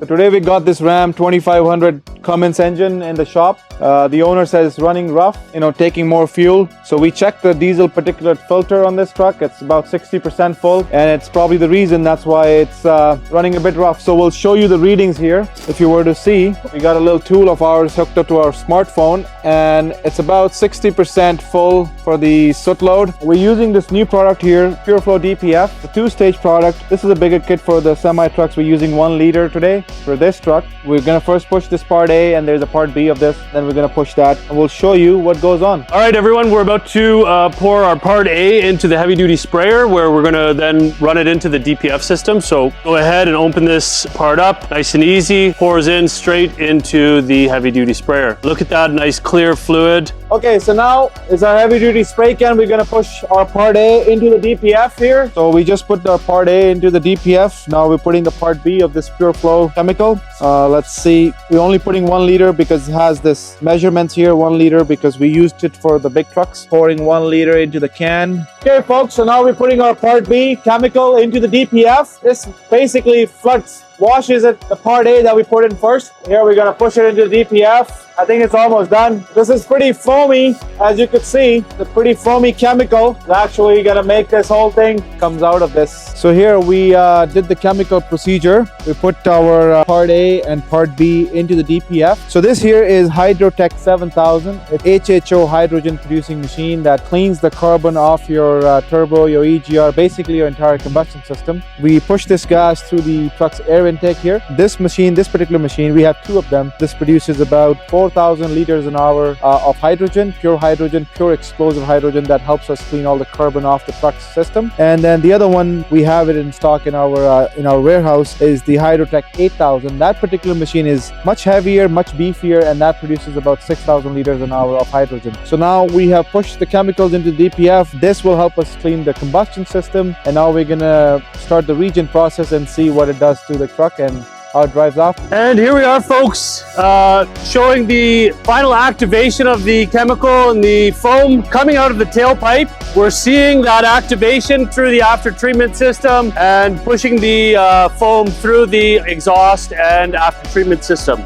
So today we got this Ram 2500 Cummins engine in the shop. The owner says it's running rough, taking more fuel. So we checked the diesel particulate filter on this truck. It's about 60% full, and it's probably the reason that's why it's running a bit rough. So we'll show you the readings here. If you were to see, we got a little tool of ours hooked up to our smartphone, and it's about 60% full for the soot load. We're using this new product here, PureFlow DPF, the two-stage product. This is a bigger kit for the semi trucks. We're using 1 liter today for this truck. We're gonna first push this part A, and there's a part B of this. Then we're gonna push that, and we'll show you what goes on. All right, everyone, we're about to pour our part A into the heavy-duty sprayer, where we're gonna then run it into the DPF system. So go ahead and open this part up, nice and easy. Pours in straight into the heavy-duty sprayer. Look at that nice clear fluid. Okay, so now is our heavy-duty spray can. We're gonna push our part A into the DPF here. So we just put our part A into the DPF. Now we're putting the part B of this PureFlow chemical. Let's see. We're only putting 1 liter because it has this measurements here, 1 liter, because we used it for the big trucks. Pouring 1 liter into the can. Okay, folks, so now we're putting our part B chemical into the DPF. This basically washes it, the part A that we put in first. Here we're gonna push it into the DPF. I think it's almost done. This is pretty foamy, as you could see. The pretty foamy chemical is actually gonna make this whole thing comes out of this. So here we did the chemical procedure. We put our part A and part B into the DPF. So this here is Hydrotech 7000. It's HHO hydrogen producing machine that cleans the carbon off your turbo, your EGR, basically your entire combustion system. We push this gas through the truck's air intake here. This particular machine, we have 2 of them. This produces about 4,000 liters an hour of hydrogen, pure explosive hydrogen that helps us clean all the carbon off the truck's system. And then the other one, we have it in stock in our warehouse, is the Hydrotech 8000. That particular machine is much heavier, much beefier, and that produces about 6,000 liters an hour of hydrogen. So now we have pushed the chemicals into DPF. This will help us clean the combustion system, and now we're gonna start the regen process and see what it does to the truck and how it drives off. And here we are, folks, showing the final activation of the chemical and the foam coming out of the tailpipe. We're seeing that activation through the after-treatment system and pushing the foam through the exhaust and after-treatment system.